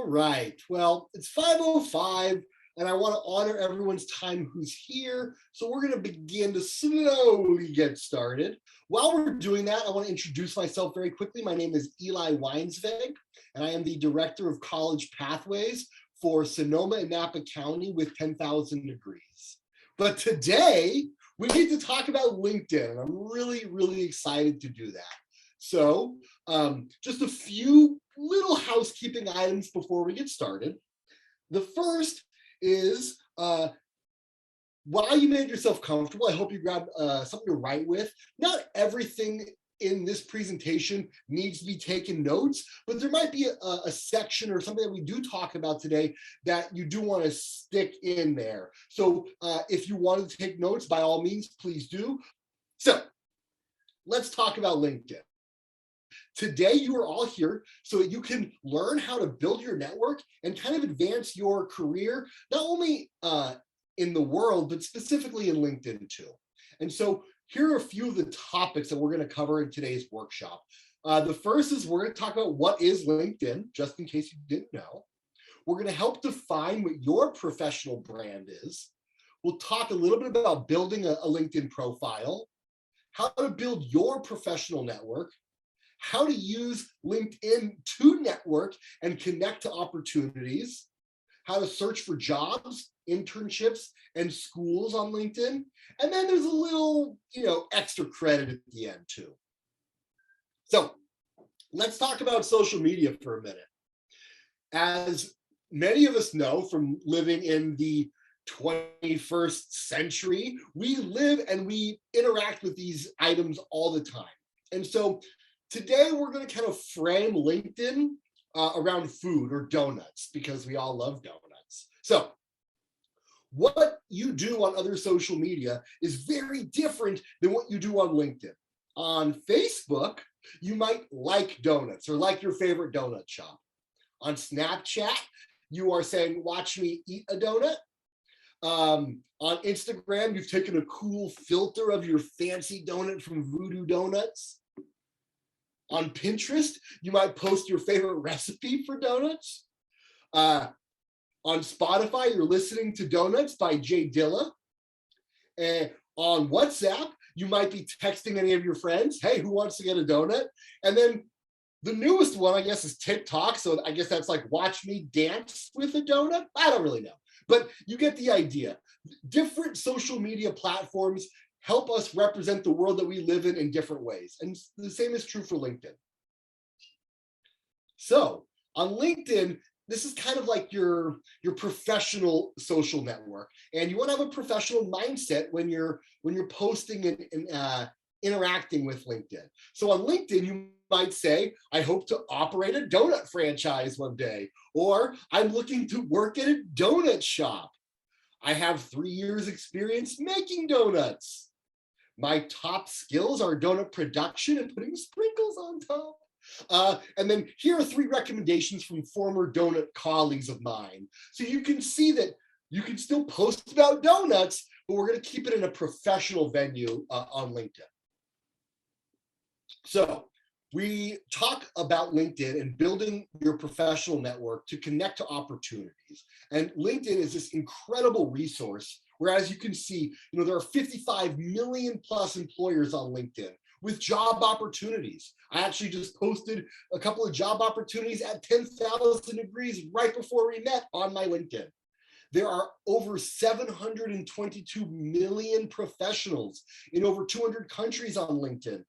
All right, well, it's 5:05 and I want to honor everyone's time who's here. So we're going to begin to slowly get started. While we're doing that, I want to introduce myself very quickly. My name is Eli Weinsweg, and I am the Director of College Pathways for Sonoma and Napa County with 10,000 degrees. But today, we need to talk about LinkedIn, and I'm really excited to do that. So just a few little housekeeping items before we get started. The first is while you made yourself comfortable, I hope you grab something to write with. Not everything in this presentation needs to be taken notes, but there might be a section or something that we do talk about today that you do want to stick in there. So if you wanted to take notes, by all means, please do. So let's talk about LinkedIn. Today, you are all here so that you can learn how to build your network and kind of advance your career, not only in the world, but specifically in LinkedIn too. And so here are a few of the topics that we're going to cover in today's workshop. The first is we're going to talk about what is LinkedIn, just in case you didn't know. We're going to help define what your professional brand is. We'll talk a little bit about building a LinkedIn profile, how to build your professional network, how to use LinkedIn to network and connect to opportunities, how to search for jobs, internships, and schools on LinkedIn. And then there's a little, extra credit at the end too. So let's talk about social media for a minute. As many of us know from living in the 21st century, we live and we interact with these items all the time. And so today, we're going to kind of frame LinkedIn around food or donuts because we all love donuts. So what you do on other social media is very different than what you do on LinkedIn. On Facebook, you might like donuts or like your favorite donut shop. On Snapchat, you are saying, watch me eat a donut. On Instagram, you've taken a cool filter of your fancy donut from Voodoo Donuts. On Pinterest, you might post your favorite recipe for donuts. On Spotify, you're listening to Donuts by Jay Dilla. And on WhatsApp, you might be texting any of your friends, hey, who wants to get a donut? And then the newest one, I guess, is TikTok. So I guess that's like watch me dance with a donut. I don't really know, but you get the idea. Different social media platforms help us represent the world that we live in different ways. And the same is true for LinkedIn. So on LinkedIn, this is kind of like your professional social network. And you want to have a professional mindset when you're posting and interacting with LinkedIn. So on LinkedIn, you might say, I hope to operate a donut franchise one day, or I'm looking to work at a donut shop. I have 3 years experience making donuts. My top skills are donut production and putting sprinkles on top. And then here are 3 recommendations from former donut colleagues of mine. So you can see that you can still post about donuts, but we're going to keep it in a professional venue on LinkedIn. So we talk about LinkedIn and building your professional network to connect to opportunities. And LinkedIn is this incredible resource where, as you can see, there are 55 million plus employers on LinkedIn with job opportunities. I actually just posted a couple of job opportunities at 10,000 degrees right before we met on my LinkedIn. There are over 722 million professionals in over 200 countries on LinkedIn.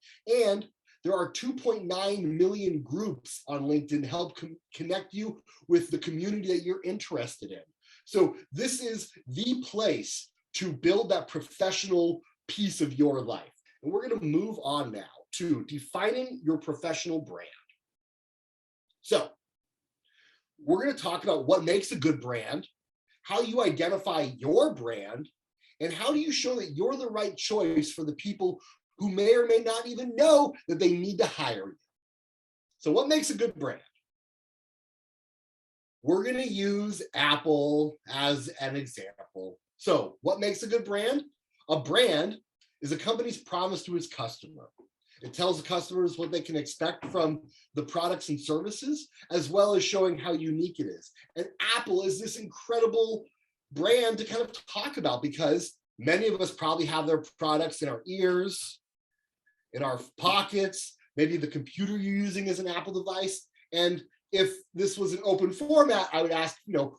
And there are 2.9 million groups on LinkedIn to help connect you with the community that you're interested in. So this is the place to build that professional piece of your life. And we're going to move on now to defining your professional brand. So we're going to talk about what makes a good brand, how you identify your brand, and how do you show that you're the right choice for the people who may or may not even know that they need to hire you. So what makes a good brand? We're going to use Apple as an example. So what makes a good brand? A brand is a company's promise to its customer. It tells the customers what they can expect from the products and services, as well as showing how unique it is. And Apple is this incredible brand to kind of talk about because many of us probably have their products in our ears, in our pockets. Maybe the computer you're using is an Apple device. And if this was an open format, I would ask,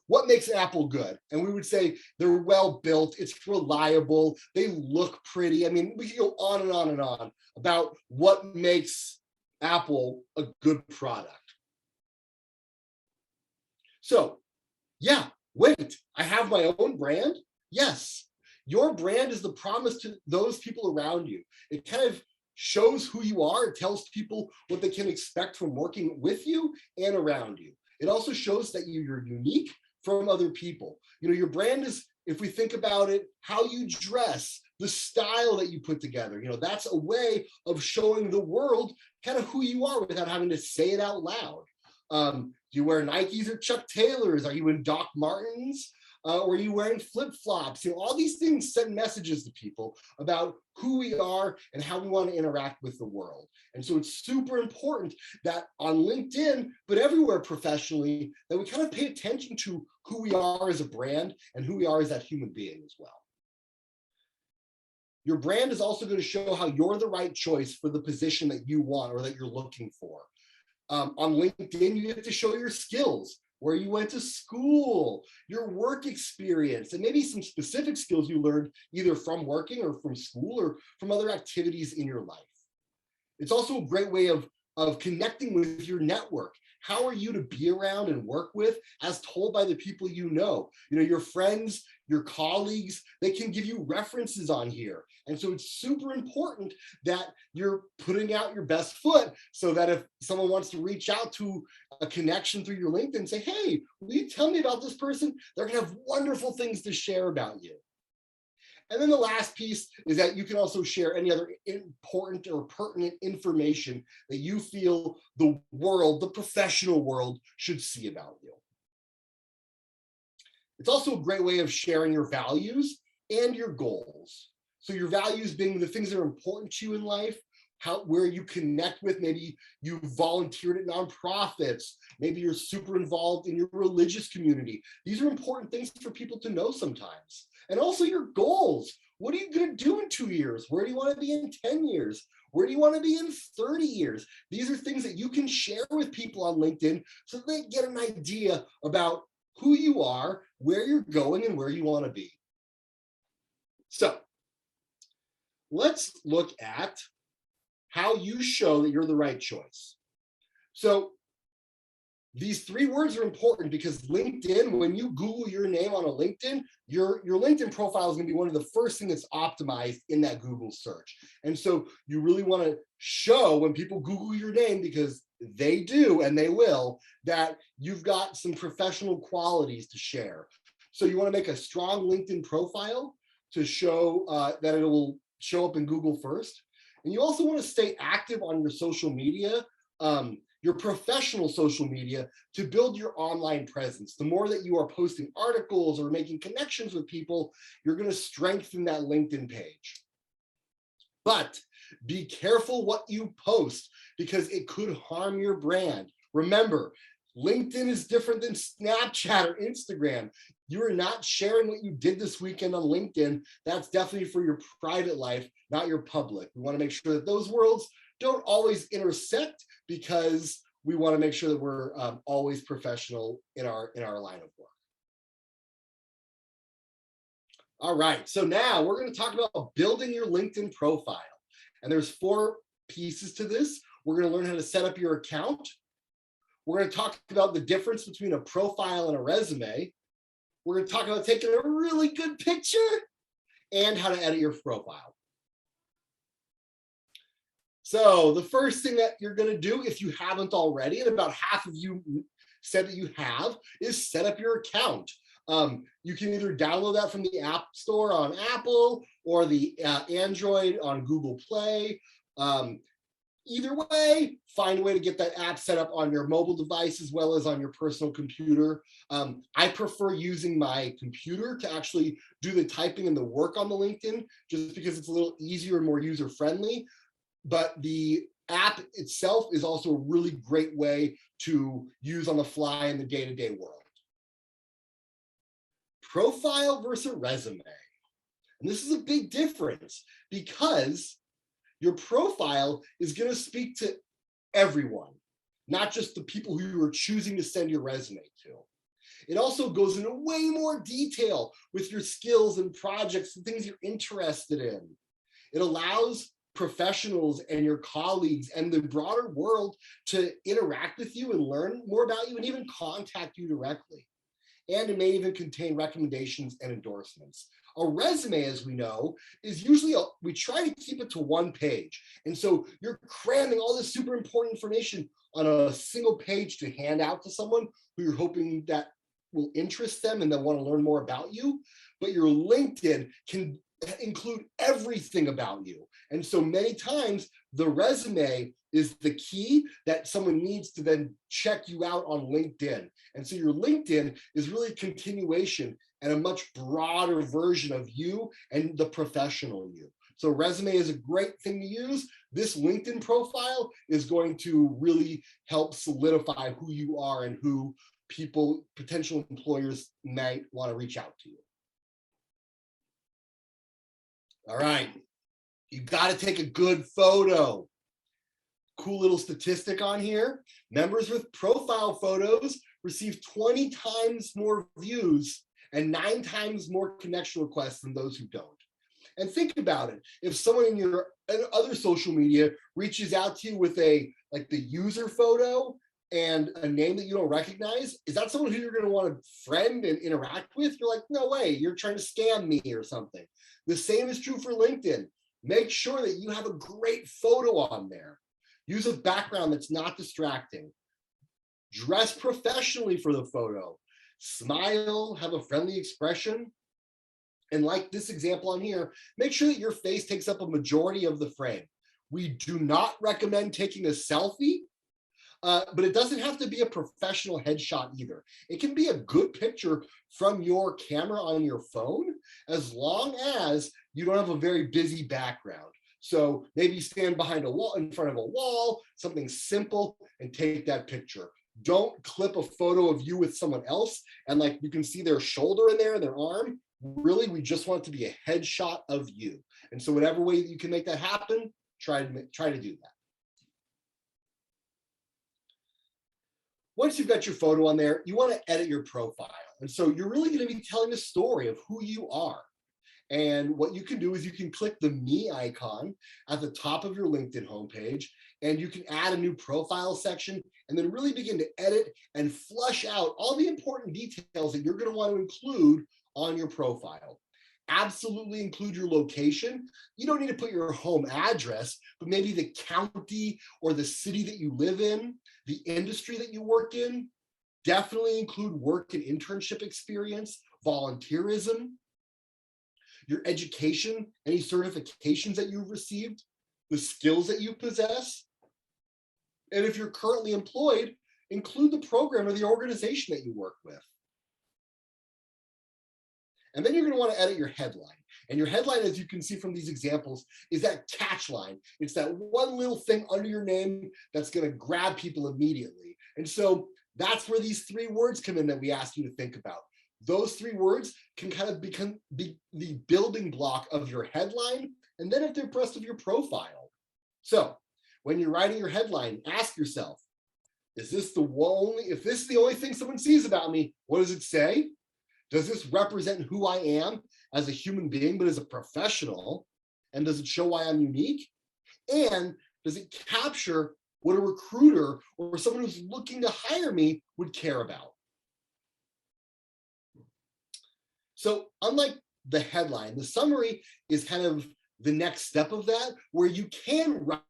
what makes Apple good? And we would say they're well built, it's reliable, they look pretty. I mean, we could go on and on and on about what makes Apple a good product. So, yeah, wait, I have my own brand? Yes, your brand is the promise to those people around you. It kind of shows who you are. It tells people what they can expect from working with you and around you. It also shows that you're unique from other people. Your brand is, if we think about it, how you dress, the style that you put together. That's a way of showing the world kind of who you are without having to say it out loud. Do you wear Nikes or Chuck Taylors? Are you in Doc Martens? Or are you wearing flip-flops? All these things send messages to people about who we are and how we want to interact with the world. And so it's super important that on LinkedIn, but everywhere professionally, that we kind of pay attention to who we are as a brand and who we are as that human being as well. Your brand is also going to show how you're the right choice for the position that you want or that you're looking for. On LinkedIn, you have to show your skills, where you went to school, your work experience, and maybe some specific skills you learned either from working or from school or from other activities in your life. It's also a great way of connecting with your network. How are you to be around and work with as told by the people you know? Your friends, your colleagues, they can give you references on here. And so it's super important that you're putting out your best foot so that if someone wants to reach out to a connection through your LinkedIn and say, hey, will you tell me about this person? They're gonna have wonderful things to share about you. And then the last piece is that you can also share any other important or pertinent information that you feel the world, the professional world, should see about you. It's also a great way of sharing your values and your goals. So your values being the things that are important to you in life, where you connect with, maybe you volunteered at nonprofits, maybe you're super involved in your religious community. These are important things for people to know sometimes. And also your goals. What are you going to do in 2 years? Where do you want to be in 10 years? Where do you want to be in 30 years? These are things that you can share with people on LinkedIn so they get an idea about who you are, where you're going, and where you want to be. So let's look at how you show that you're the right choice. So these 3 words are important because LinkedIn, when you Google your name on a LinkedIn, your LinkedIn profile is going to be one of the first things that's optimized in that Google search. And so you really want to show when people Google your name, because they do and they will, that you've got some professional qualities to share. So you want to make a strong LinkedIn profile to show that it will show up in Google first. And you also want to stay active on your social media, your professional social media, to build your online presence. The more that you are posting articles or making connections with people, you're going to strengthen that LinkedIn page. But be careful what you post because it could harm your brand. Remember, LinkedIn is different than Snapchat or Instagram. You are not sharing what you did this weekend on LinkedIn. That's definitely for your private life, not your public. We want to make sure that those worlds don't always intersect because we want to make sure that we're always professional in our line of work. All right, so now we're going to talk about building your LinkedIn profile. And there's 4 pieces to this. We're going to learn how to set up your account. We're going to talk about the difference between a profile and a resume. We're going to talk about taking a really good picture and how to edit your profile. So the first thing that you're going to do, if you haven't already, and about half of you said that you have, is set up your account. You can either download that from the App Store on Apple or the Android on Google Play. Either way, find a way to get that app set up on your mobile device as well as on your personal computer. I prefer using my computer to actually do the typing and the work on the LinkedIn, just because it's a little easier and more user-friendly. but the app itself is also a really great way to use on the fly in the day-to-day world. Profile versus resume. And this is a big difference because your profile is going to speak to everyone, not just the people who you are choosing to send your resume to. It also goes into way more detail with your skills and projects and things you're interested in. It allows professionals and your colleagues and the broader world to interact with you and learn more about you and even contact you directly. And it may even contain recommendations and endorsements. A resume, as we know, is usually, we try to keep it to one page. And so you're cramming all this super important information on a single page to hand out to someone who you're hoping that will interest them and they'll want to learn more about you. But your LinkedIn can include everything about you. And so many times the resume is the key that someone needs to then check you out on LinkedIn. And so your LinkedIn is really a continuation and a much broader version of you and the professional you. So resume is a great thing to use. This LinkedIn profile is going to really help solidify who you are and who people, potential employers might want to reach out to you. All right, you got to take a good photo. Cool little statistic on here. Members with profile photos receive 20 times more views and 9 times more connection requests than those who don't. And think about it. If someone in your other social media reaches out to you with like the user photo and a name that you don't recognize, is that someone who you're going to want to friend and interact with? You're like, no way, you're trying to scam me or something. The same is true for LinkedIn. Make sure that you have a great photo on there. Use a background that's not distracting. Dress professionally for the photo. Smile, have a friendly expression. And like this example on here, make sure that your face takes up a majority of the frame. We do not recommend taking a selfie, but it doesn't have to be a professional headshot either. It can be a good picture from your camera on your phone, as long as you don't have a very busy background. So maybe stand behind a wall, in front of a wall, something simple, and take that picture. Don't clip a photo of you with someone else, and like you can see their shoulder in there, their arm. Really, we just want it to be a headshot of you. And so whatever way that you can make that happen, try to do that. Once you've got your photo on there, you want to edit your profile. And so you're really going to be telling a story of who you are. And what you can do is you can click the Me icon at the top of your LinkedIn homepage, and you can add a new profile section and then really begin to edit and flush out all the important details that you're going to want to include on your profile. Absolutely include your location. You don't need to put your home address, but maybe the county or the city that you live in, the industry that you work in. Definitely include work and internship experience, volunteerism, your education, any certifications that you've received, the skills that you possess. And if you're currently employed, include the program or the organization that you work with. And then you're going to want to edit your headline. And your headline, as you can see from these examples, is that catch line. It's that one little thing under your name that's going to grab people immediately. And so that's where these 3 words come in that we asked you to think about. Those 3 words can kind of be the building block of your headline, and then at the rest of your profile. So when you're writing your headline, ask yourself, if this is the only thing someone sees about me, what does it say? Does this represent who I am as a human being, but as a professional? And does it show why I'm unique? And does it capture what a recruiter or someone who's looking to hire me would care about? So unlike the headline, the summary is kind of the next step of that, where you can write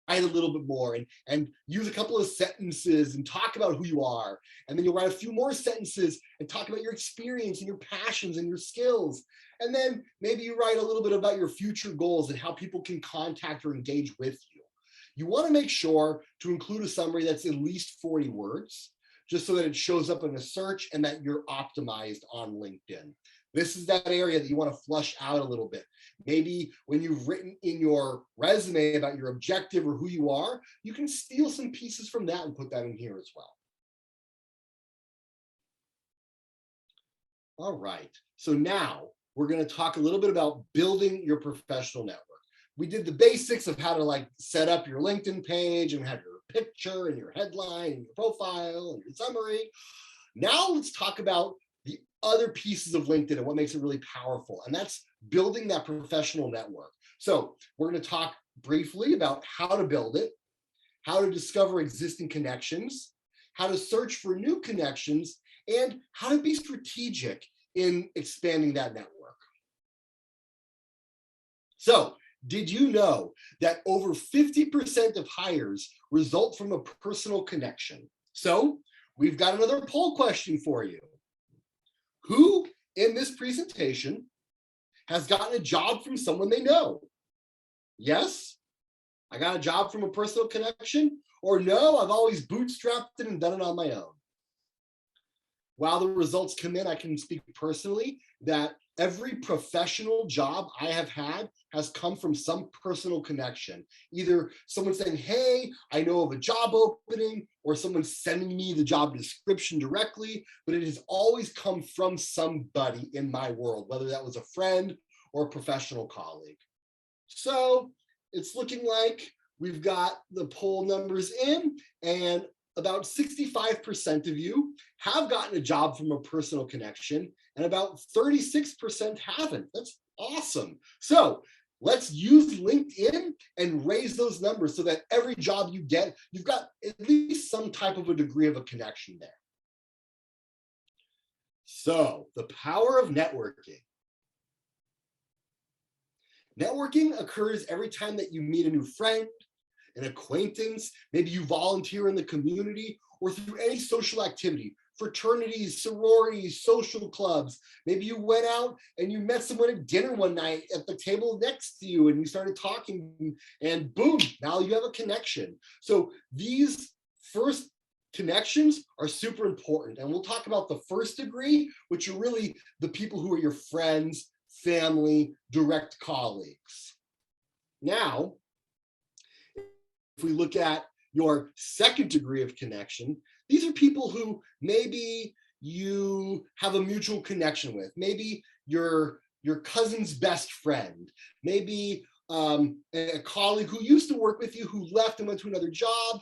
a little bit more and use a couple of sentences and talk about who you are. And then you'll write a few more sentences and talk about your experience and your passions and your skills. And then maybe you write a little bit about your future goals and how people can contact or engage with you. You want to make sure to include a summary that's at least 40 words, just so that it shows up in a search and that you're optimized on LinkedIn. this is that area that you want to flush out a little bit. Maybe when you've written in your resume about your objective or who you are, you can steal some pieces from that and put that in here as well. All right, so now we're going to talk a little bit about building your professional network. We did the basics of how to like set up your LinkedIn page and have your picture and your headline and your profile and your summary. Now let's talk about the other pieces of LinkedIn and what makes it really powerful, and that's building that professional network. So we're going to talk briefly about how to build it, how to discover existing connections, how to search for new connections, and how to be strategic in expanding that network. So, did you know that over 50% of hires result from a personal connection? So, we've got another poll question for you. Who in this presentation has gotten a job from someone they know? Yes, I got a job from a personal connection, or no, I've always bootstrapped it and done it on my own. While the results come in, I can speak personally that every professional job I have had has come from some personal connection. Either someone saying, hey, I know of a job opening, or someone sending me the job description directly, but it has always come from somebody in my world, whether that was a friend or a professional colleague. So it's looking like we've got the poll numbers in, and about 65% of you have gotten a job from a personal connection, and about 36% haven't. That's awesome. So let's use LinkedIn and raise those numbers so that every job you get, you've got at least some type of a degree of a connection there. So the power of networking. Networking occurs every time that you meet a new friend, an acquaintance, maybe you volunteer in the community, or through any social activity, fraternities, sororities, social clubs. Maybe you went out and you met someone at dinner one night at the table next to you and you started talking, and boom, now you have a connection. So these first connections are super important. And we'll talk about the first degree, which are really the people who are your friends, family, direct colleagues. Now, if we look at your second degree of connection, these are people who maybe you have a mutual connection with. Maybe your cousin's best friend, maybe a colleague who used to work with you who left and went to another job,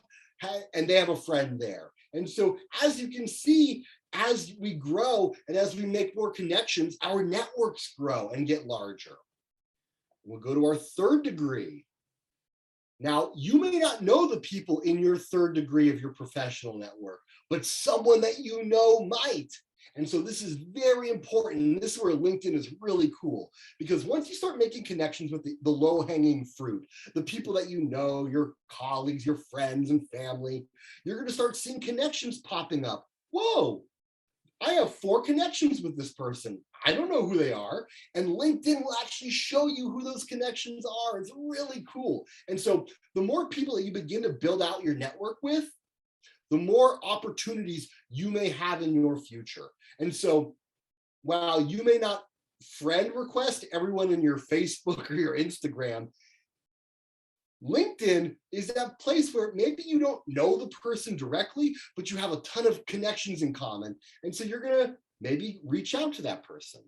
and they have a friend there. And so as you can see, as we grow and as we make more connections, our networks grow and get larger. We'll go to our third degree. Now, you may not know the people in your third degree of your professional network, but someone that you know might. And so this is very important. And this is where LinkedIn is really cool, because once you start making connections with the low-hanging fruit, the people that you know, your colleagues, your friends and family, you're going to start seeing connections popping up. Whoa, I have 4 connections with this person. I don't know who they are. And LinkedIn will actually show you who those connections are. It's really cool. And so the more people that you begin to build out your network with, the more opportunities you may have in your future. And so while you may not friend request everyone in your Facebook or your Instagram, LinkedIn is that place where maybe you don't know the person directly, but you have a ton of connections in common. And so you're going to maybe reach out to that person.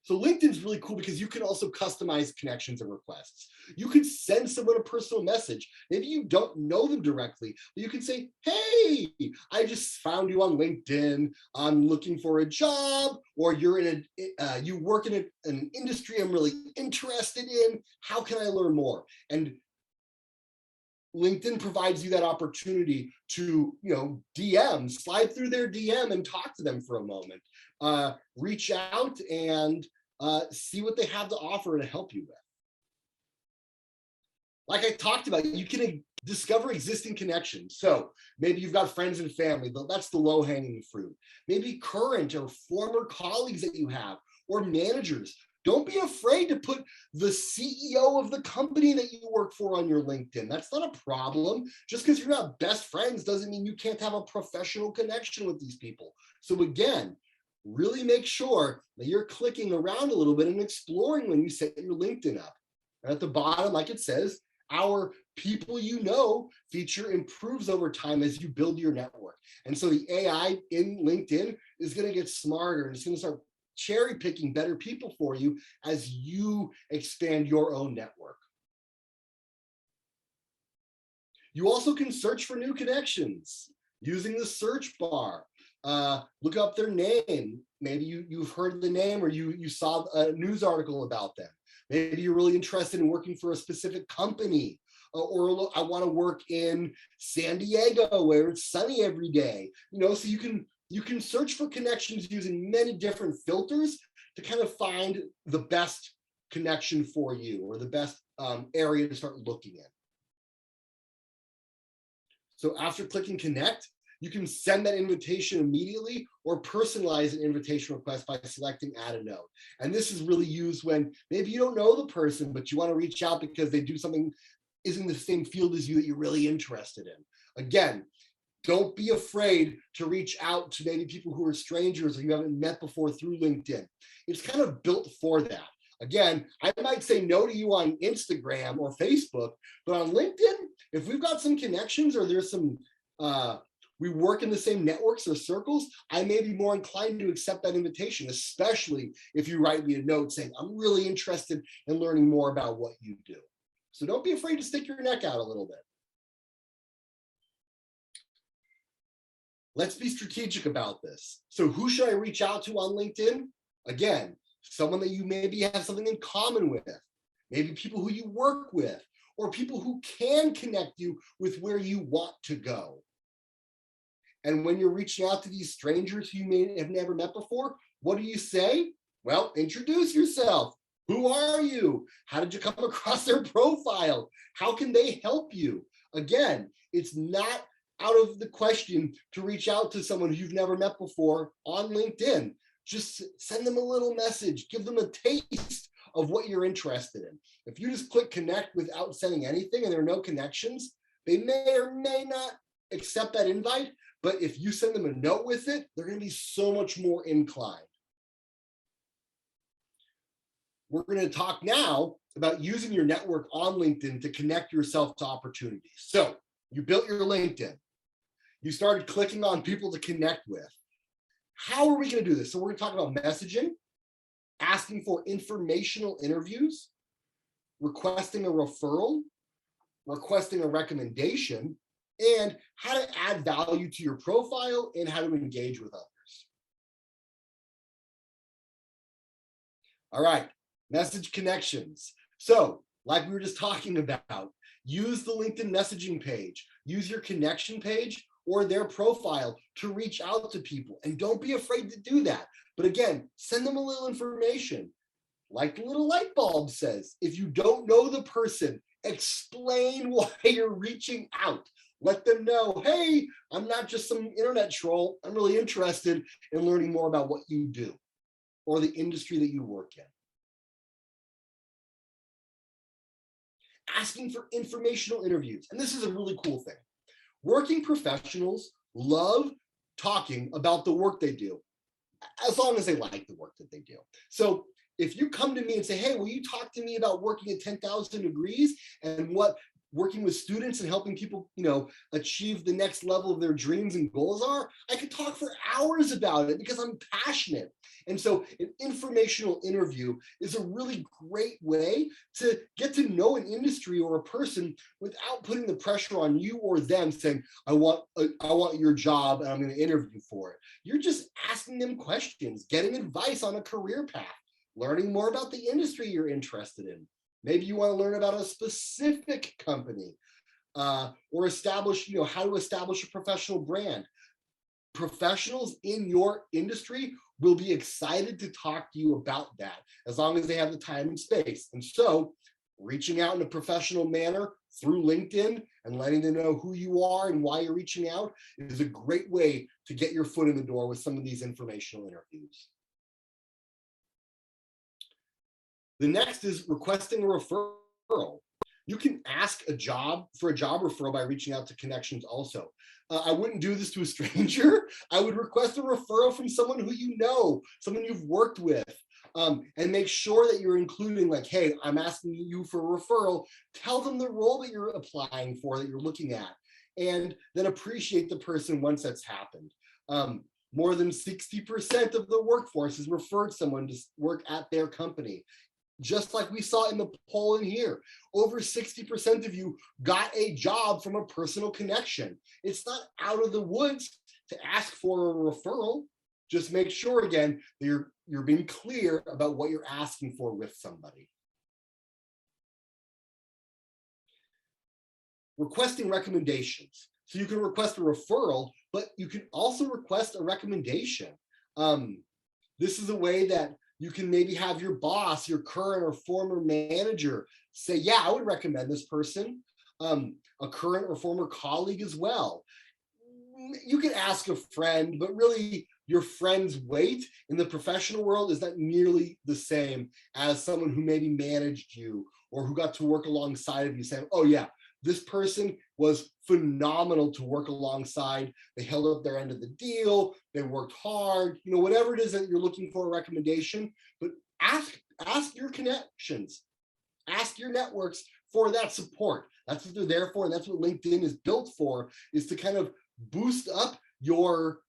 So LinkedIn is really cool because you can also customize connections and requests. You could send someone a personal message. Maybe you don't know them directly, but you can say, hey, I just found you on LinkedIn. I'm looking for a job, or you're in you work in an industry I'm really interested in. How can I learn more? And LinkedIn provides you that opportunity to, DM, slide through their DM and talk to them for a moment. Reach out and see what they have to offer and help you with. Like I talked about, you can discover existing connections. So maybe you've got friends and family, but that's the low-hanging fruit. Maybe current or former colleagues that you have, or managers. Don't be afraid to put the CEO of the company that you work for on your LinkedIn. That's not a problem. Just because you're not best friends doesn't mean you can't have a professional connection with these people. So again, really make sure that you're clicking around a little bit and exploring when you set your LinkedIn up. And at the bottom, like it says, our people you know feature improves over time as you build your network. And so the AI in LinkedIn is going to get smarter, and it's going to start cherry picking better people for you as you expand your own network. You also can search for new connections using the search bar. Look up their name. Maybe you've heard the name, or you saw a news article about them. Maybe you're really interested in working for a specific company, or I want to work in San Diego where it's sunny every day. So you can search for connections using many different filters to kind of find the best connection for you, or the best area to start looking in. So after clicking connect, you can send that invitation immediately or personalize an invitation request by selecting add a note. And this is really used when maybe you don't know the person, but you want to reach out because they do something is in the same field as you that you're really interested in. Again, don't be afraid to reach out to maybe people who are strangers or you haven't met before through LinkedIn. It's kind of built for that. Again, I might say no to you on Instagram or Facebook, but on LinkedIn, if we've got some connections or there's some, we work in the same networks or circles, I may be more inclined to accept that invitation, especially if you write me a note saying, I'm really interested in learning more about what you do. So don't be afraid to stick your neck out a little bit. Let's be strategic about this. So who should I reach out to on LinkedIn? Again, someone that you maybe have something in common with, maybe people who you work with, or people who can connect you with where you want to go. And when you're reaching out to these strangers who you may have never met before, what do you say? Well, introduce yourself. Who are you? How did you come across their profile? How can they help you? Again, it's not out of the question to reach out to someone who you've never met before on LinkedIn. Just send them a little message, give them a taste of what you're interested in. If you just click connect without sending anything and there are no connections, they may or may not accept that invite, but if you send them a note with it, they're going to be so much more inclined. We're going to talk now about using your network on LinkedIn to connect yourself to opportunities. So you built your LinkedIn. You started clicking on people to connect with. How are we going to do this? So we're going to talk about messaging, asking for informational interviews, requesting a referral, requesting a recommendation, and how to add value to your profile and how to engage with others. All right, message connections. So like we were just talking about, use the LinkedIn messaging page, use your connection page or their profile to reach out to people. And don't be afraid to do that. But again, send them a little information. Like the little light bulb says, if you don't know the person, explain why you're reaching out. Let them know, hey, I'm not just some internet troll. I'm really interested in learning more about what you do or the industry that you work in. Asking for informational interviews. And this is a really cool thing. Working professionals love talking about the work they do, as long as they like the work that they do. So if you come to me and say, hey, will you talk to me about working at 10,000 degrees and what working with students and helping people, achieve the next level of their dreams and goals are, I could talk for hours about it because I'm passionate. And so an informational interview is a really great way to get to know an industry or a person without putting the pressure on you or them saying, I want your job and I'm going to interview for it. You're just asking them questions, getting advice on a career path, learning more about the industry you're interested in. Maybe you want to learn about a specific company or establish, how to establish a professional brand. Professionals in your industry will be excited to talk to you about that as long as they have the time and space. And so reaching out in a professional manner through LinkedIn and letting them know who you are and why you're reaching out is a great way to get your foot in the door with some of these informational interviews. The next is requesting a referral. You can ask for a job referral by reaching out to connections also. I wouldn't do this to a stranger. I would request a referral from someone who you know, someone you've worked with, and make sure that you're including like, hey, I'm asking you for a referral. Tell them the role that you're applying for, that you're looking at, and then appreciate the person once that's happened. More than 60% of the workforce has referred someone to work at their company. Just like we saw in the poll in here, over 60% of you got a job from a personal connection. It's not out of the woods to ask for a referral. Just make sure, again, that you're being clear about what you're asking for with somebody. Requesting recommendations. So you can request a referral, but you can also request a recommendation. This is a way that you can maybe have your boss, your current or former manager say, yeah, I would recommend this person, a current or former colleague as well. You can ask a friend, but really your friend's weight in the professional world is not nearly the same as someone who maybe managed you or who got to work alongside of you saying, oh yeah, this person was phenomenal to work alongside. They held up their end of the deal. They worked hard, whatever it is that you're looking for a recommendation, but ask your connections, ask your networks for that support. That's what they're there for. And that's what LinkedIn is built for, is to kind of boost up your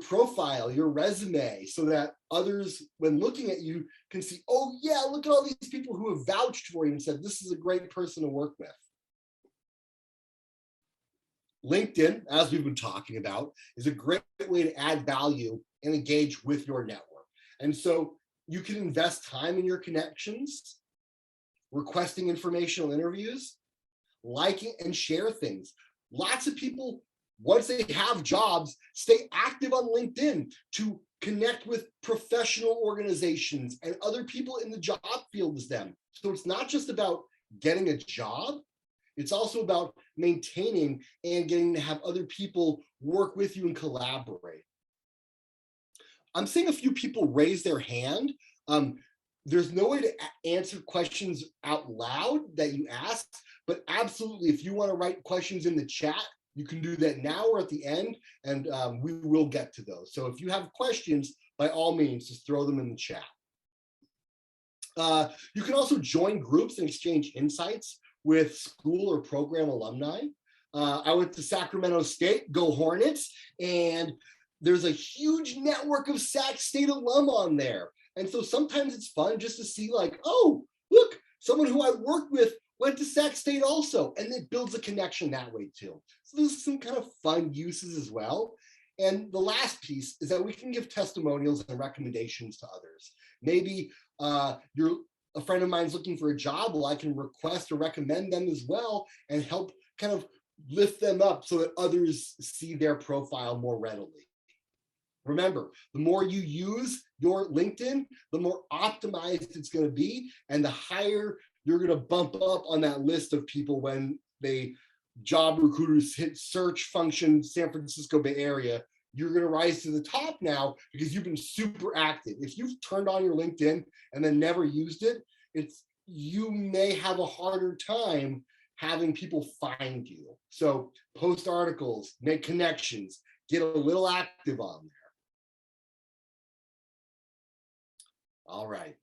profile, your resume, so that others, when looking at you, can see, oh yeah, look at all these people who have vouched for you and said, this is a great person to work with. LinkedIn, as we've been talking about, is a great way to add value and engage with your network. And so you can invest time in your connections, requesting informational interviews, liking and share things. Lots of people, once they have jobs, stay active on LinkedIn to connect with professional organizations and other people in the job field as them. So it's not just about getting a job, it's also about maintaining and getting to have other people work with you and collaborate. I'm seeing a few people raise their hand. There's no way to answer questions out loud that you ask, but absolutely, if you want to write questions in the chat, you can do that now or at the end, and we will get to those. So if you have questions, by all means, just throw them in the chat. You can also join groups and exchange insights with school or program alumni. I went to Sacramento State, go Hornets, and there's a huge network of Sac State alum on there. And so sometimes it's fun just to see like, oh, look, someone who I worked with went to Sac State also, and it builds a connection that way too. So there's some kind of fun uses as well. And the last piece is that we can give testimonials and recommendations to others. Maybe a friend of mine's looking for a job, well, I can request or recommend them as well and help kind of lift them up so that others see their profile more readily. Remember, the more you use your LinkedIn, the more optimized it's going to be, and the higher you're going to bump up on that list of people when job recruiters hit search function, San Francisco Bay Area. You're going to rise to the top now because you've been super active. If you've turned on your LinkedIn and then never used it, you may have a harder time having people find you. So post articles, make connections, get a little active on there. All right.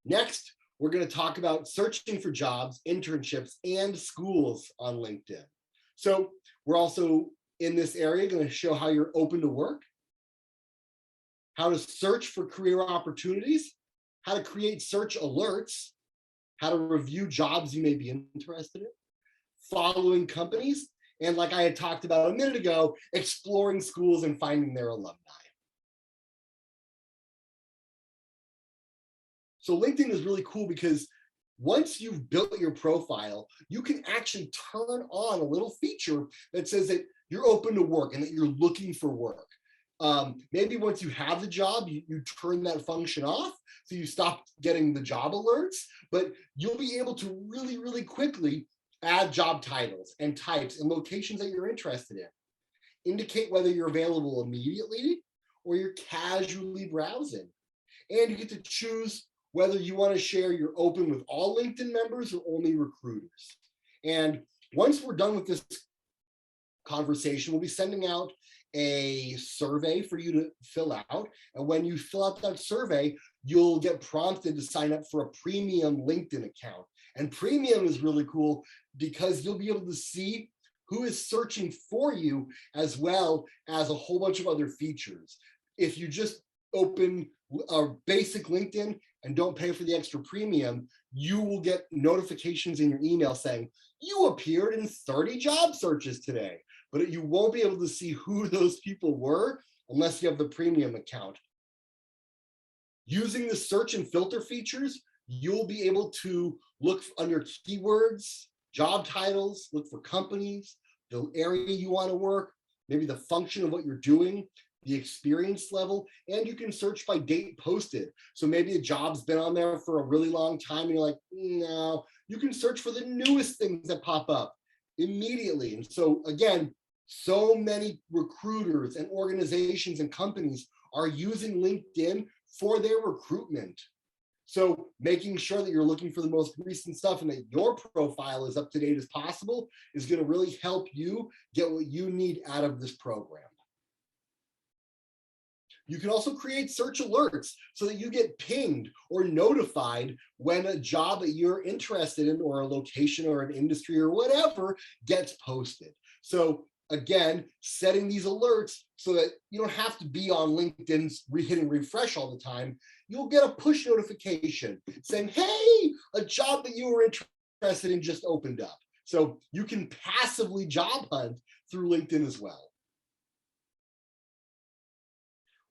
Next, we're going to talk about searching for jobs, internships, and schools on LinkedIn. So we're also in this area going to show how you're open to work, how to search for career opportunities, how to create search alerts, how to review jobs you may be interested in, following companies, and like I had talked about a minute ago, exploring schools and finding their alumni. So LinkedIn is really cool because once you've built your profile, you can actually turn on a little feature that says that you're open to work and that you're looking for work. Maybe once you have the job, you turn that function off, so you stop getting the job alerts, but you'll be able to really, really quickly add job titles and types and locations that you're interested in. Indicate whether you're available immediately or you're casually browsing. And you get to choose whether you want to share you're open with all LinkedIn members or only recruiters. And once we're done with this conversation, we'll be sending out a survey for you to fill out. And when you fill out that survey, you'll get prompted to sign up for a premium LinkedIn account. And premium is really cool because you'll be able to see who is searching for you, as well as a whole bunch of other features. If you just open a basic LinkedIn and don't pay for the extra premium, you will get notifications in your email saying, you appeared in 30 job searches today, but you won't be able to see who those people were unless you have the premium account. Using the search and filter features, you'll be able to look under keywords, job titles, look for companies, the area you want to work, maybe the function of what you're doing, the experience level, and you can search by date posted. So maybe a job's been on there for a really long time and you're like, no, you can search for the newest things that pop up immediately. And so again, so many recruiters and organizations and companies are using LinkedIn for their recruitment. So making sure that you're looking for the most recent stuff and that your profile is up to date as possible is going to really help you get what you need out of this program. You can also create search alerts so that you get pinged or notified when a job that you're interested in, or a location or an industry or whatever, gets posted. So again, setting these alerts so that you don't have to be on LinkedIn hitting refresh all the time. You'll get a push notification saying, hey, a job that you were interested in just opened up. So you can passively job hunt through LinkedIn as well.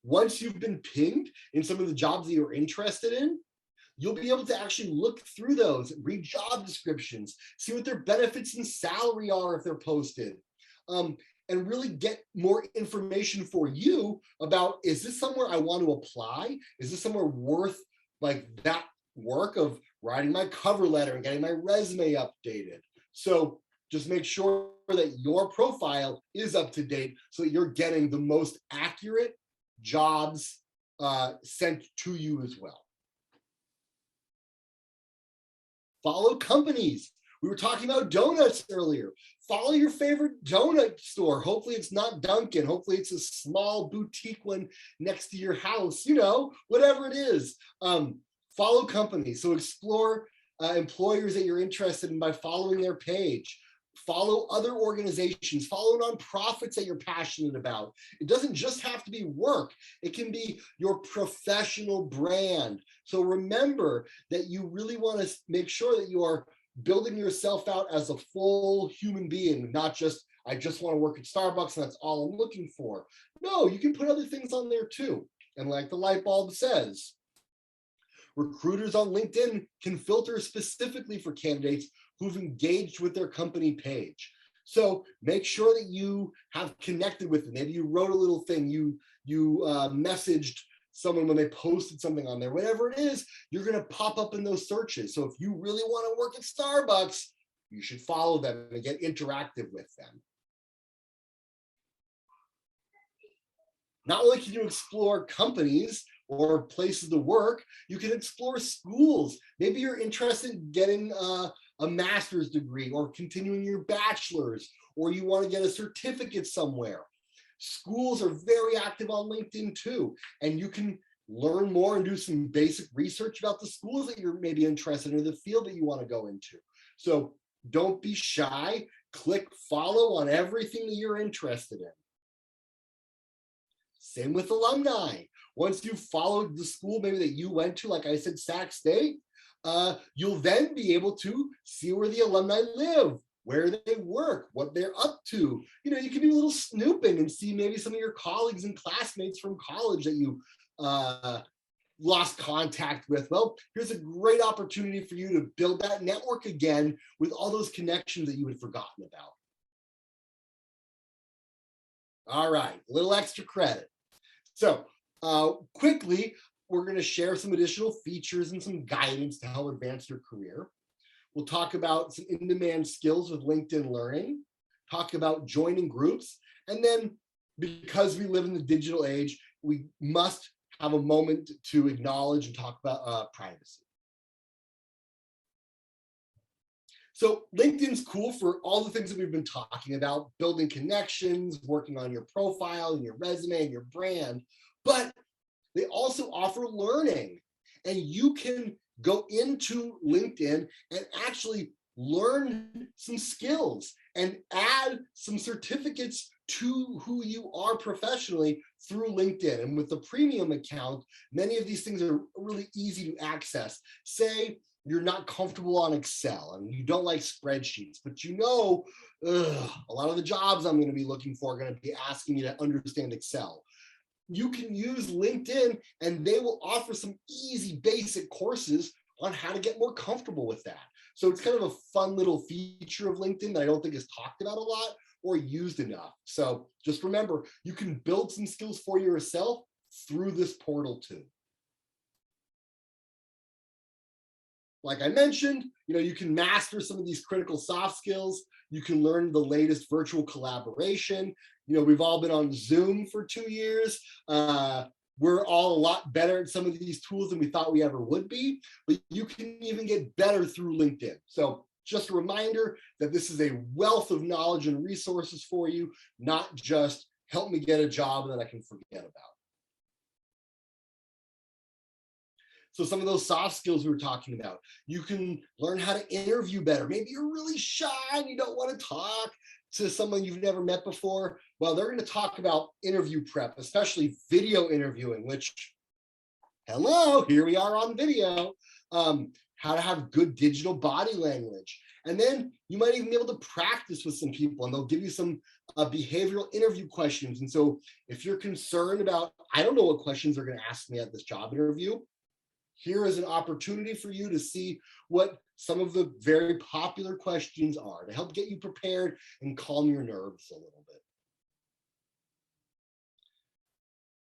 Once you've been pinged in some of the jobs that you're interested in, you'll be able to actually look through those, read job descriptions, see what their benefits and salary are if they're posted, and really get more information for you about, is this somewhere I want to apply? Is this somewhere worth like that work of writing my cover letter and getting my resume updated? So just make sure that your profile is up to date so that you're getting the most accurate jobs sent to you as well. Follow companies. We were talking about donuts earlier. Follow your favorite donut store. Hopefully it's not Dunkin'. Hopefully it's a small boutique one next to your house, you know, whatever it is. Follow companies. So explore employers that you're interested in by following their page. Follow other organizations, follow nonprofits that you're passionate about. It doesn't just have to be work. It can be your professional brand. So remember that you really want to make sure that you are building yourself out as a full human being, not just, I just want to work at Starbucks and that's all I'm looking for. No, you can put other things on there too. And like the light bulb says, recruiters on LinkedIn can filter specifically for candidates who've engaged with their company page. So make sure that you have connected with them. Maybe you wrote a little thing, you messaged someone when they posted something on there, whatever it is, you're gonna pop up in those searches. So if you really wanna work at Starbucks, you should follow them and get interactive with them. Not only can you explore companies or places to work, you can explore schools. Maybe you're interested in getting a master's degree or continuing your bachelor's, or you want to get a certificate somewhere. Schools are very active on LinkedIn too, and you can learn more and do some basic research about the schools that you're maybe interested in or the field that you want to go into. So don't be shy, click follow on everything that you're interested in. Same with alumni. Once you've followed the school maybe that you went to, like I said, Sac State, you'll then be able to see where the alumni live, where they work, what they're up to. You know, you can do a little snooping and see maybe some of your colleagues and classmates from college that you lost contact with. Well, here's a great opportunity for you to build that network again with all those connections that you had forgotten about. All right, a little extra credit. So quickly, we're going to share some additional features and some guidance to help advance your career. We'll talk about some in-demand skills with LinkedIn Learning, talk about joining groups, and then because we live in the digital age, we must have a moment to acknowledge and talk about privacy. So LinkedIn's cool for all the things that we've been talking about, building connections, working on your profile and your resume and your brand, but they also offer learning. And you can go into LinkedIn and actually learn some skills and add some certificates to who you are professionally through LinkedIn. And with the premium account, many of these things are really easy to access. Say you're not comfortable on Excel and you don't like spreadsheets, but you know, a lot of the jobs I'm going to be looking for are going to be asking you to understand Excel. You can use LinkedIn and they will offer some easy basic courses on how to get more comfortable with that. So it's kind of a fun little feature of LinkedIn that I don't think is talked about a lot or used enough. So just remember, you can build some skills for yourself through this portal too. Like I mentioned, you can master some of these critical soft skills. You can learn the latest virtual collaboration. We've all been on Zoom for 2 years. We're all a lot better at some of these tools than we thought we ever would be, but you can even get better through LinkedIn. So just a reminder that this is a wealth of knowledge and resources for you, not just help me get a job that I can forget about. So some of those soft skills we were talking about, you can learn how to interview better. Maybe you're really shy and you don't want to talk to someone you've never met before. Well, they're going to talk about interview prep, especially video interviewing, which, hello, here we are on video. How to have good digital body language. And then you might even be able to practice with some people and they'll give you some behavioral interview questions. And so if you're concerned about, I don't know what questions they're going to ask me at this job interview, here is an opportunity for you to see what some of the very popular questions are to help get you prepared and calm your nerves a little bit.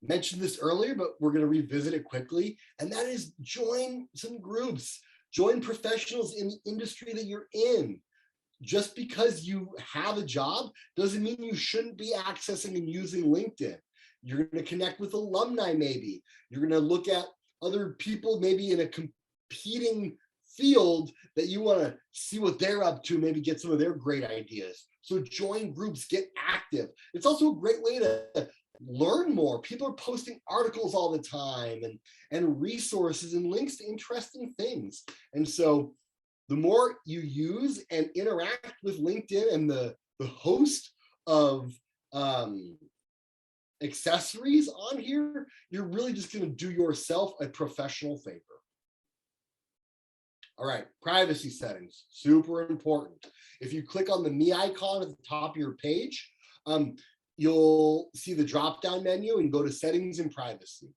Mentioned this earlier, but we're going to revisit it quickly, and that is join some groups, join professionals in the industry that you're in. Just because you have a job doesn't mean you shouldn't be accessing and using LinkedIn. You're going to connect with alumni maybe. You're going to look at other people maybe in a competing field that you want to see what they're up to, maybe get some of their great ideas. So join groups, get active. It's also a great way to learn more. People are posting articles all the time and resources and links to interesting things. And so the more you use and interact with LinkedIn and the host of accessories on here, you're really just going to do yourself a professional favor. All right, privacy settings, super important. If you click on the me icon at the top of your page, you'll see the drop-down menu and go to settings and privacy.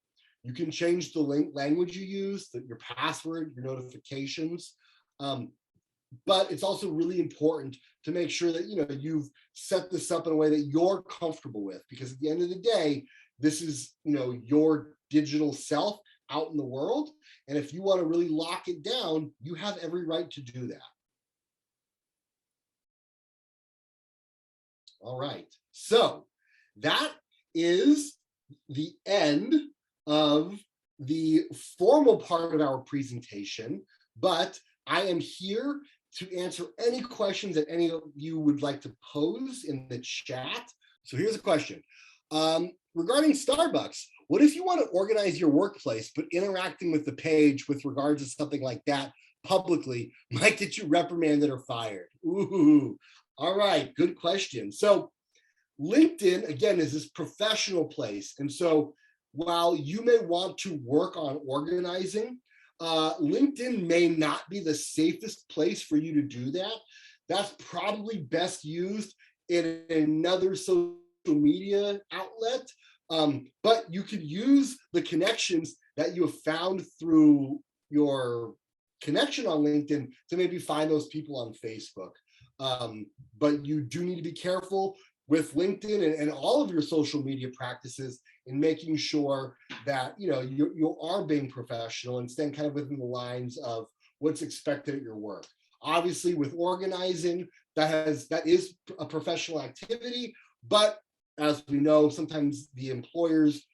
You can change the language you use, your password, your notifications. But it's also really important to make sure that you've set this up in a way that you're comfortable with, because at the end of the day, this is your digital self out in the world. And if you want to really lock it down, you have every right to do that. All right. So that is the end of the formal part of our presentation, but I am here to answer any questions that any of you would like to pose in the chat. So here's a question. Regarding Starbucks, what if you want to organize your workplace, but interacting with the page with regards to something like that publicly might get you reprimanded or fired? Ooh, all right, good question. So LinkedIn, again, is this professional place. And so while you may want to work on organizing, LinkedIn may not be the safest place for you to do that. That's probably best used in another social media outlet. But you could use the connections that you have found through your connection on LinkedIn to maybe find those people on Facebook. But you do need to be careful with LinkedIn and all of your social media practices in making sure that you are being professional and staying kind of within the lines of what's expected at your work. Obviously, with organizing, that is a professional activity, but as we know, sometimes the employers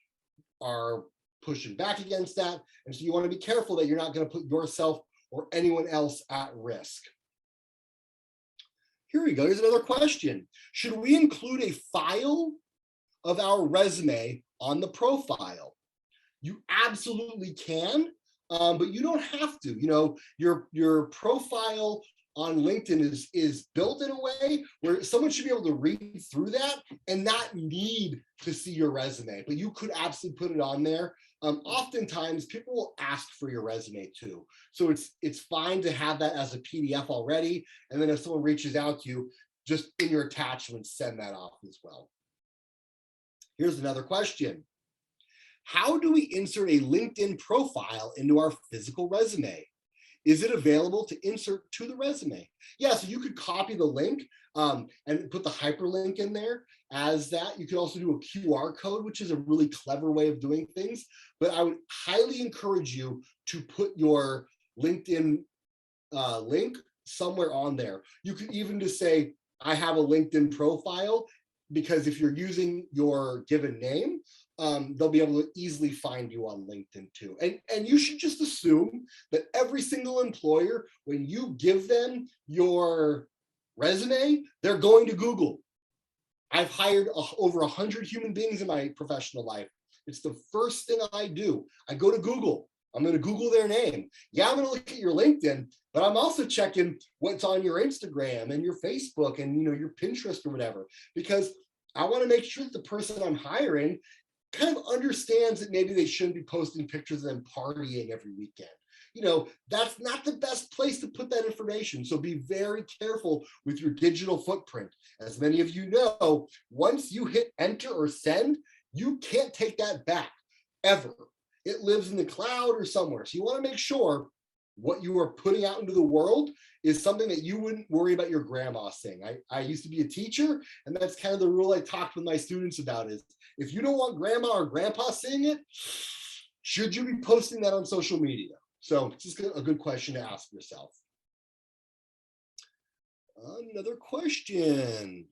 are pushing back against that, and so you want to be careful that you're not going to put yourself or anyone else at risk. Here we go. Here's another question. Should we include a file of our resume on the profile? You absolutely can, but you don't have to. You know, your profile on LinkedIn is built in a way where someone should be able to read through that and not need to see your resume, but you could absolutely put it on there. Oftentimes people will ask for your resume too. So it's fine to have that as a PDF already. And then if someone reaches out to you, just in your attachment, send that off as well. Here's another question. How do we insert a LinkedIn profile into our physical resume? Is it available to insert to the resume? Yeah, so you could copy the link and put the hyperlink in there as that. You could also do a QR code, which is a really clever way of doing things. But I would highly encourage you to put your LinkedIn link somewhere on there. You could even just say, I have a LinkedIn profile, because if you're using your given name, they'll be able to easily find you on LinkedIn too. And you should just assume that every single employer, when you give them your resume, they're going to Google. I've hired over 100 human beings in my professional life. It's the first thing I do. I go to Google. I'm going to Google their name. Yeah, I'm going to look at your LinkedIn, but I'm also checking what's on your Instagram and your Facebook and your Pinterest or whatever, because I want to make sure that the person I'm hiring kind of understands that maybe they shouldn't be posting pictures of them partying every weekend. That's not the best place to put that information. So be very careful with your digital footprint. As many of you know, once you hit enter or send, you can't take that back ever. It lives in the cloud or somewhere. So you want to make sure what you are putting out into the world is something that you wouldn't worry about your grandma seeing. I used to be a teacher, and that's kind of the rule I talked with my students about is, if you don't want grandma or grandpa seeing it, should you be posting that on social media? So it's just a good question to ask yourself. Another question.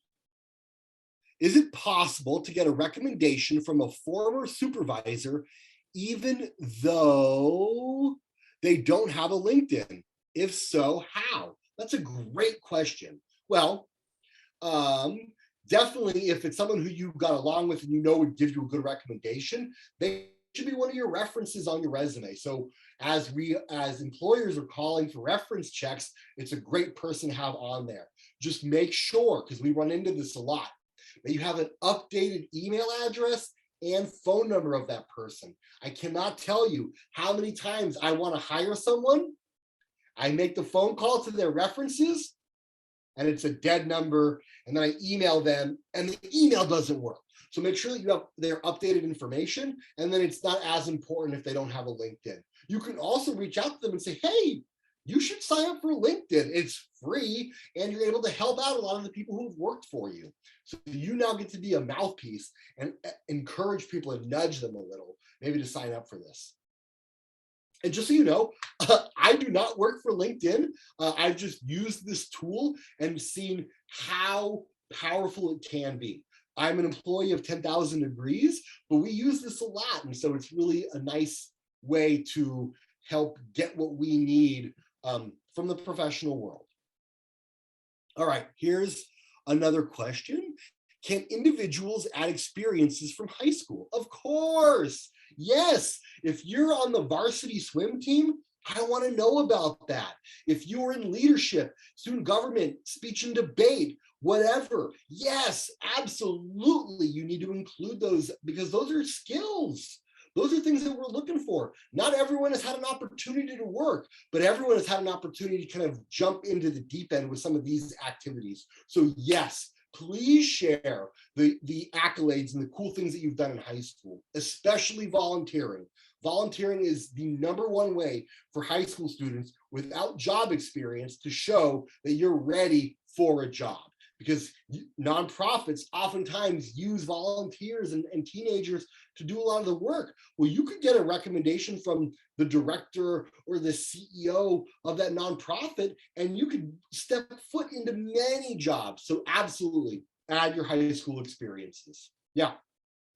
Is it possible to get a recommendation from a former supervisor even though they don't have a LinkedIn? If so, how? That's a great question. Well, definitely if it's someone who you got along with and would give you a good recommendation, they should be one of your references on your resume. So as employers are calling for reference checks, it's a great person to have on there. Just make sure, because we run into this a lot, that you have an updated email address and phone number of that person. I cannot tell you how many times I want to hire someone, I make the phone call to their references, and it's a dead number, and then I email them, and the email doesn't work. So make sure that you have their updated information, and then it's not as important if they don't have a LinkedIn. You can also reach out to them and say, hey, you should sign up for LinkedIn. It's free, and you're able to help out a lot of the people who've worked for you. So you now get to be a mouthpiece and encourage people and nudge them a little, maybe to sign up for this. And just so you know, I do not work for LinkedIn. I've just used this tool and seen how powerful it can be. I'm an employee of 10,000 Degrees, but we use this a lot. And so it's really a nice way to help get what we need from the professional world. All right, here's another question. Can individuals add experiences from high school? Of course. Yes, if you're on the varsity swim team, I want to know about that. If you're in leadership, student government, speech and debate, whatever, yes, absolutely, you need to include those because those are skills. Those are things that we're looking for. Not everyone has had an opportunity to work, but everyone has had an opportunity to kind of jump into the deep end with some of these activities. So yes, please share the accolades and the cool things that you've done in high school, especially volunteering. Volunteering is the #1 way for high school students without job experience to show that you're ready for a job. Because nonprofits oftentimes use volunteers and teenagers to do a lot of the work. Well, you could get a recommendation from the director or the CEO of that nonprofit, and you could step foot into many jobs. So absolutely, add your high school experiences. Yeah,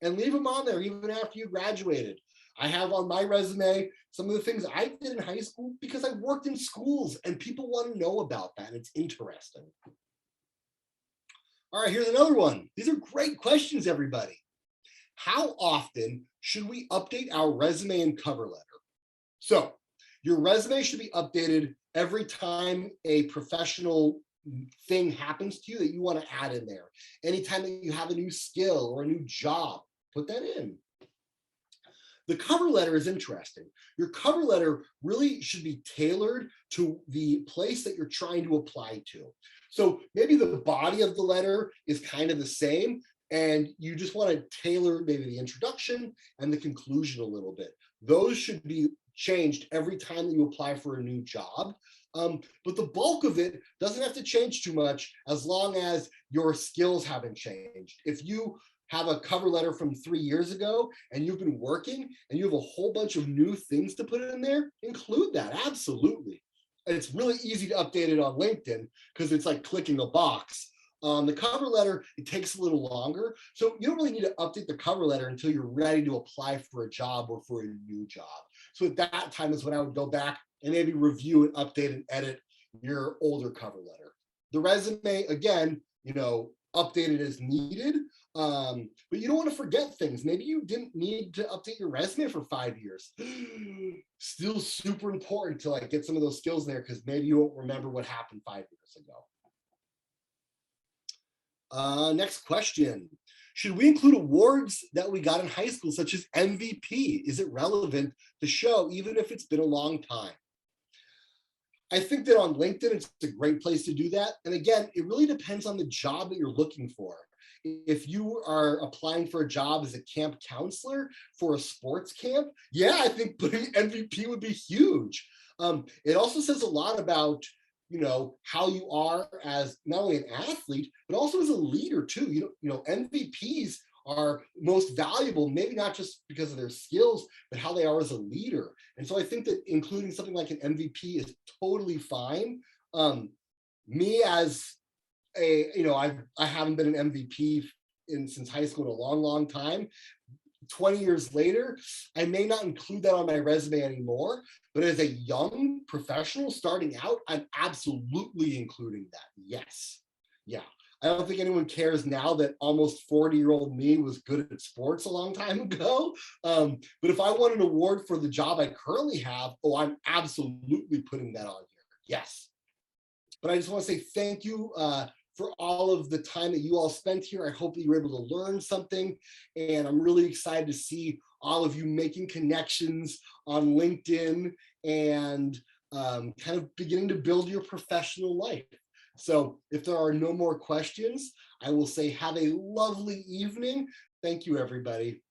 and leave them on there even after you graduated. I have on my resume some of the things I did in high school because I worked in schools and people want to know about that. It's interesting. All right, here's another one. These are great questions, everybody. How often should we update our resume and cover letter? So your resume should be updated every time a professional thing happens to you that you want to add in there. Anytime that you have a new skill or a new job, put that in. The cover letter is interesting. Your cover letter really should be tailored to the place that you're trying to apply to. So maybe the body of the letter is kind of the same, and you just want to tailor maybe the introduction and the conclusion a little bit. Those should be changed every time that you apply for a new job. But the bulk of it doesn't have to change too much as long as your skills haven't changed. If you have a cover letter from 3 years ago and you've been working and you have a whole bunch of new things to put in there, include that, absolutely. And it's really easy to update it on LinkedIn because it's like clicking a box. The cover letter, it takes a little longer. So you don't really need to update the cover letter until you're ready to apply for a job or for a new job. So at that time is when I would go back and maybe review and update and edit your older cover letter. The resume, again, update it as needed. But you don't want to forget things. Maybe you didn't need to update your resume for 5 years. Still super important to get some of those skills there because maybe you won't remember what happened 5 years ago. Next question. Should we include awards that we got in high school, such as MVP? Is it relevant to show, even if it's been a long time? I think that on LinkedIn, it's a great place to do that. And again, it really depends on the job that you're looking for. If you are applying for a job as a camp counselor for a sports camp, yeah, I think putting MVP would be huge. It also says a lot about how you are as not only an athlete, but also as a leader too. MVPs are most valuable, maybe not just because of their skills, but how they are as a leader. And so I think that including something like an MVP is totally fine. Me as I haven't been an MVP since high school in a long, long time. 20 years later, I may not include that on my resume anymore, but as a young professional starting out, I'm absolutely including that. Yes. Yeah. I don't think anyone cares now that almost 40-year-old me was good at sports a long time ago. But if I want an award for the job I currently have, I'm absolutely putting that on here. Yes. But I just want to say thank you for all of the time that you all spent here. I hope that you were able to learn something. And I'm really excited to see all of you making connections on LinkedIn and kind of beginning to build your professional life. So if there are no more questions, I will say have a lovely evening. Thank you, everybody.